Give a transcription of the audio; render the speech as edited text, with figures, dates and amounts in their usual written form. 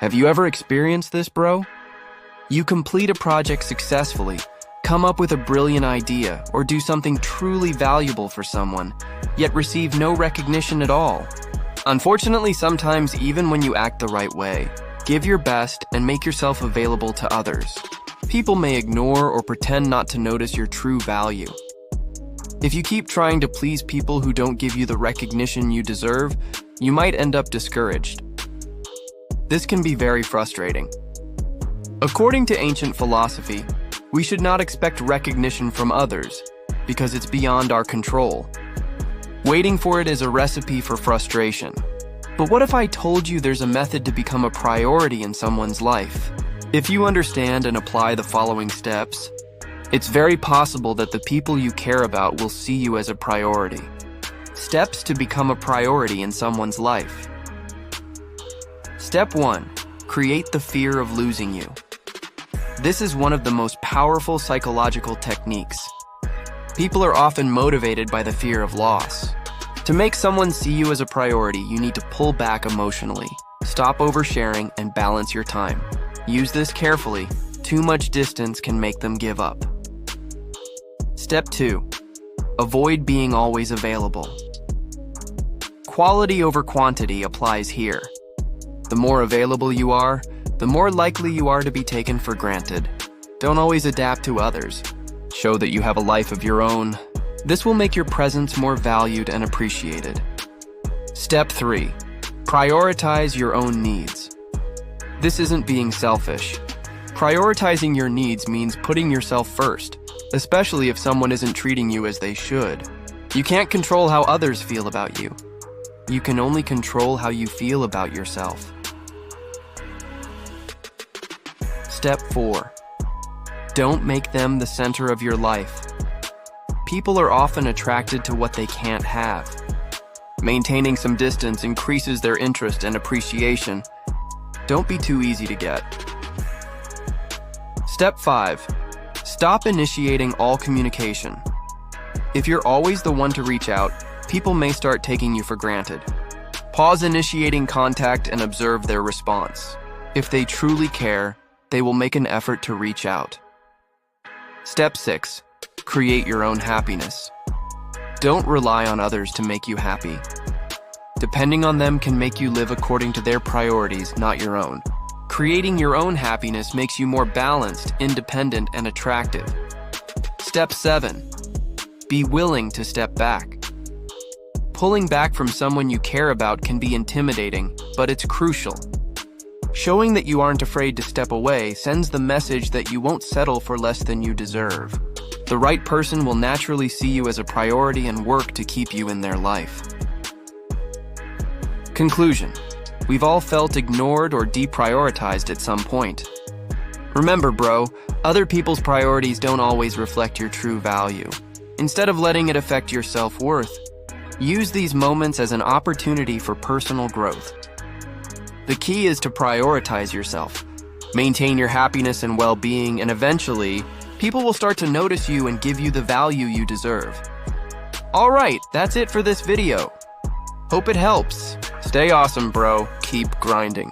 Have you ever experienced this, bro? You complete a project successfully, come up with a brilliant idea, or do something truly valuable for someone, yet receive no recognition at all. Unfortunately, sometimes even when you act the right way, give your best and make yourself available to others, people may ignore or pretend not to notice your true value. If you keep trying to please people who don't give you the recognition you deserve, you might end up discouraged. This can be very frustrating. According to ancient philosophy, we should not expect recognition from others because it's beyond our control. Waiting for it is a recipe for frustration. But what if I told you there's a method to become a priority in someone's life? If you understand and apply the following steps, it's very possible that the people you care about will see you as a priority. Steps to become a priority in someone's life. Step 1. Create the fear of losing you. This is one of the most powerful psychological techniques. People are often motivated by the fear of loss. To make someone see you as a priority, you need to pull back emotionally, stop oversharing, and balance your time. Use this carefully. Too much distance can make them give up. Step 2. Avoid being always available. Quality over quantity applies here. The more available you are, the more likely you are to be taken for granted. Don't always adapt to others. Show that you have a life of your own. This will make your presence more valued and appreciated. Step 3. Prioritize your own needs. This isn't being selfish. Prioritizing your needs means putting yourself first, especially if someone isn't treating you as they should. You can't control how others feel about you. You can only control how you feel about yourself. Step 4. Don't make them the center of your life. People are often attracted to what they can't have. Maintaining some distance increases their interest and appreciation. Don't be too easy to get. Step 5. Stop initiating all communication. If you're always the one to reach out, people may start taking you for granted. Pause initiating contact and observe their response. If they truly care, they will make an effort to reach out. Step 6. Create your own happiness. Don't rely on others to make you happy. Depending on them can make you live according to their priorities, not your own. Creating your own happiness makes you more balanced, independent, and attractive. Step 7. Be willing to step back. Pulling back from someone you care about can be intimidating, but it's crucial. Showing that you aren't afraid to step away sends the message that you won't settle for less than you deserve. The right person will naturally see you as a priority and work to keep you in their life. Conclusion. We've all felt ignored or deprioritized at some point. Remember, bro, other people's priorities don't always reflect your true value. Instead of letting it affect your self-worth, use these moments as an opportunity for personal growth. The key is to prioritize yourself, maintain your happiness and well-being, and eventually, people will start to notice you and give you the value you deserve. Alright, that's it for this video. Hope it helps. Stay awesome, bro. Keep grinding.